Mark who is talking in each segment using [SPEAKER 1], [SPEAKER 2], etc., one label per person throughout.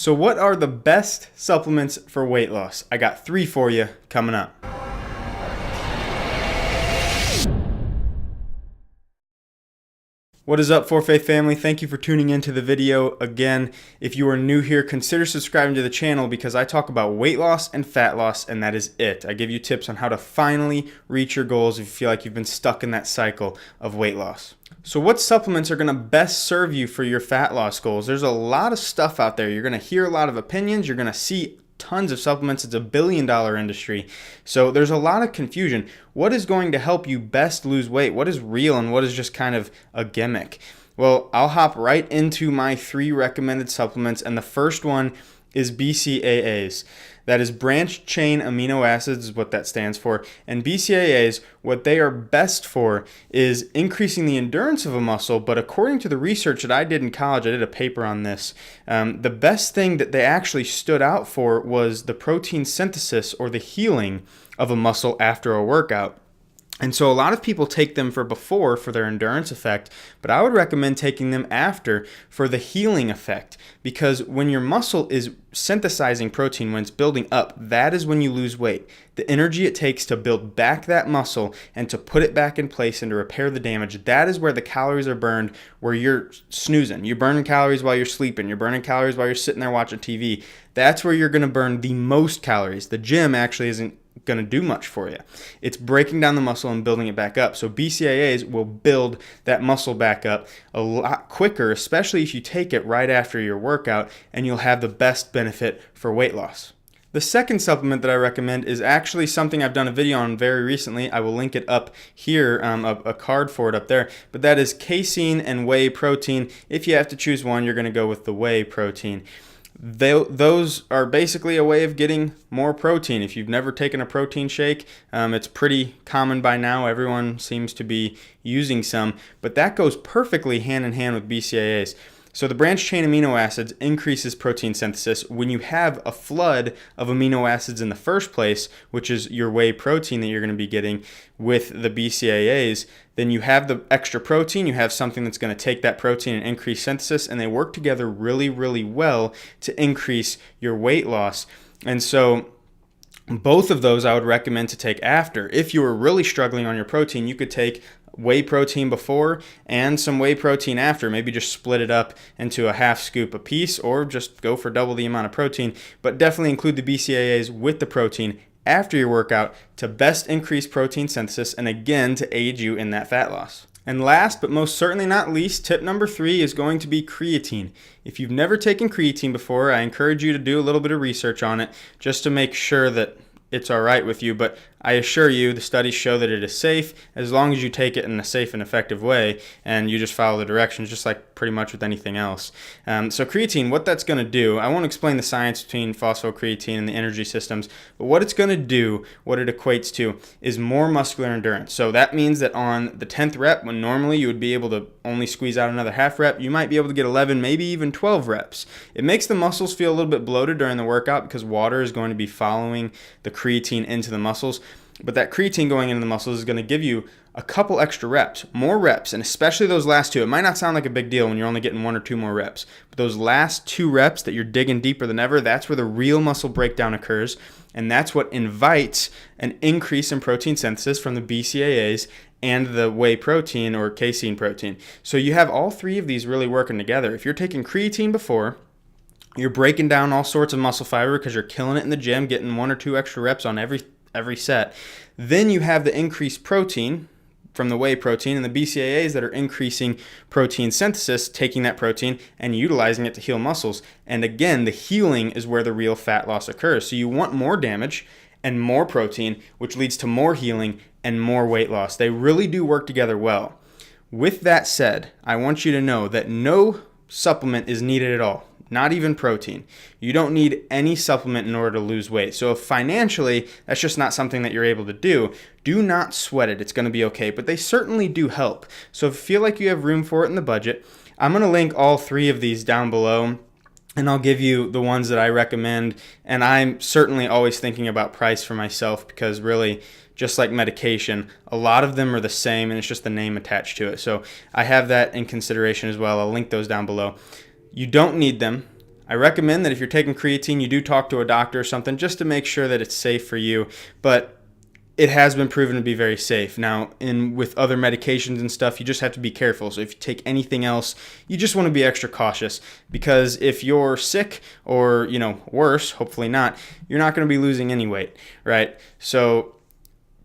[SPEAKER 1] So what are the best supplements for weight loss? I got 3 for you coming up. What is up, For Faith family? Thank you for tuning into the video. Again, if you are new here, consider subscribing to the channel because I talk about weight loss and fat loss, and that is it. I give you tips on how to finally reach your goals if you feel like you've been stuck in that cycle of weight loss. So what supplements are going to best serve you for your fat loss goals? There's a lot of stuff out there. You're going to hear a lot of opinions. You're going to see tons of supplements. It's a billion-dollar industry. So there's a lot of confusion. What is going to help you best lose weight? What is real and what is just kind of a gimmick? Well, I'll hop right into my 3 recommended supplements, and the first one is BCAAs. That is branched chain amino acids is what that stands for. And BCAAs, what they are best for is increasing the endurance of a muscle, but according to the research that I did in college, I did a paper on this, the best thing that they actually stood out for was the protein synthesis or the healing of a muscle after a workout. And so a lot of people take them for before for their endurance effect, but I would recommend taking them after for the healing effect, because when your muscle is synthesizing protein, when it's building up, that is when you lose weight. The energy it takes to build back that muscle and to put it back in place and to repair the damage, that is where the calories are burned, where you're snoozing. You're burning calories while you're sleeping. You're burning calories while you're sitting there watching TV. That's where you're going to burn the most calories. The gym actually isn't going to do much for you. It's breaking down the muscle and building it back up. So BCAAs will build that muscle back up a lot quicker, especially if you take it right after your workout, and you'll have the best benefit for weight loss. The second supplement that I recommend is actually something I've done a video on very recently. I will link it up here, a card for it up there, but that is casein and whey protein. If you have to choose one, you're going to go with the whey protein. Those are basically a way of getting more protein. If you've never taken a protein shake, it's pretty common by now. Everyone seems to be using some, but that goes perfectly hand in hand with BCAAs. So the branched chain amino acids increases protein synthesis. When you have a flood of amino acids in the first place, which is your whey protein that you're going to be getting with the BCAAs, then you have the extra protein, you have something that's going to take that protein and increase synthesis, and they work together really, really well to increase your weight loss. And so both of those I would recommend to take after. If you were really struggling on your protein, you could take whey protein before and some whey protein after. Maybe just split it up into a half scoop a piece, or just go for double the amount of protein, but definitely include the BCAAs with the protein after your workout to best increase protein synthesis and again to aid you in that fat loss. And last but most certainly not least, tip number 3 is going to be creatine. If you've never taken creatine before, I encourage you to do a little bit of research on it just to make sure that it's all right with you, but I assure you the studies show that it is safe as long as you take it in a safe and effective way and you just follow the directions, just like pretty much with anything else. So creatine, what that's going to do, I won't explain the science between phosphocreatine and the energy systems, but what it's going to do, what it equates to, is more muscular endurance. So that means that on the 10th rep, when normally you would be able to only squeeze out another half rep, you might be able to get 11, maybe even 12 reps. It makes the muscles feel a little bit bloated during the workout because water is going to be following the creatine into the muscles. But that creatine going into the muscles is going to give you a couple extra reps, more reps, and especially those last 2. It might not sound like a big deal when you're only getting 1 or 2 more reps, but those last 2 reps that you're digging deeper than ever, that's where the real muscle breakdown occurs, and that's what invites an increase in protein synthesis from the BCAAs and the whey protein or casein protein. So you have all 3 of these really working together. If you're taking creatine before, you're breaking down all sorts of muscle fiber because you're killing it in the gym, getting 1 or 2 extra reps on every set. Then you have the increased protein from the whey protein and the BCAAs that are increasing protein synthesis, taking that protein and utilizing it to heal muscles. And again, the healing is where the real fat loss occurs. So you want more damage and more protein, which leads to more healing and more weight loss. They really do work together well. With that said, I want you to know that no supplement is needed at all. Not even protein. You don't need any supplement in order to lose weight. So if financially that's just not something that you're able to do not sweat it. It's going to be okay. But they certainly do help. So if you feel like you have room for it in the budget, I'm going to link all 3 of these down below, and I'll give you the ones that I recommend. And I'm certainly always thinking about price for myself because really, just like medication, a lot of them are the same and it's just the name attached to it. So I have that in consideration as well. I'll link those down below. You don't need them. I recommend that if you're taking creatine, you do talk to a doctor or something just to make sure that it's safe for you. But it has been proven to be very safe. Now, with other medications and stuff, you just have to be careful. So if you take anything else, you just want to be extra cautious, because if you're sick or, worse, hopefully not, you're not going to be losing any weight, right? So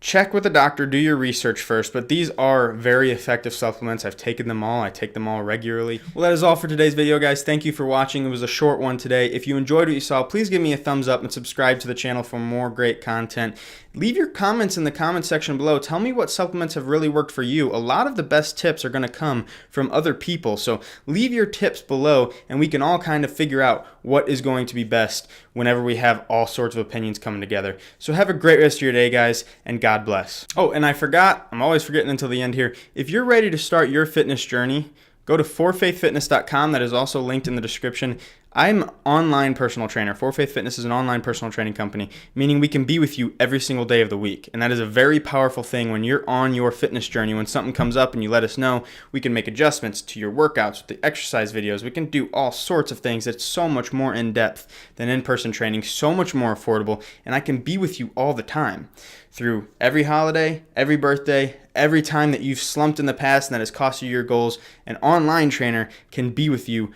[SPEAKER 1] check with a doctor, do your research first, but these are very effective supplements. I've taken them all. I take them all regularly. Well, that is all for today's video, guys. Thank you for watching. It was a short one today. If you enjoyed what you saw, please give me a thumbs up and subscribe to the channel for more great content. Leave your comments in the comment section below. Tell me what supplements have really worked for you. A lot of the best tips are going to come from other people, so leave your tips below and we can all kind of figure out what is going to be best whenever we have all sorts of opinions coming together. So have a great rest of your day, guys, and God bless. Oh, and I forgot, I'm always forgetting until the end here. If you're ready to start your fitness journey, go to forfaithfitness.com. That is also linked in the description. I'm an online personal trainer. For Faith Fitness is an online personal training company, meaning we can be with you every single day of the week. And that is a very powerful thing when you're on your fitness journey. When something comes up and you let us know, we can make adjustments to your workouts, the exercise videos. We can do all sorts of things. It's so much more in-depth than in-person training, so much more affordable, and I can be with you all the time through every holiday, every birthday, every time that you've slumped in the past and that has cost you your goals. An online trainer can be with you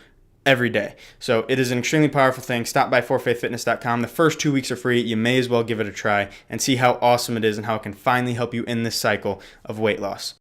[SPEAKER 1] every day. So it is an extremely powerful thing. Stop by forfaithfitness.com. The first 2 weeks are free. You may as well give it a try and see how awesome it is and how it can finally help you in this cycle of weight loss.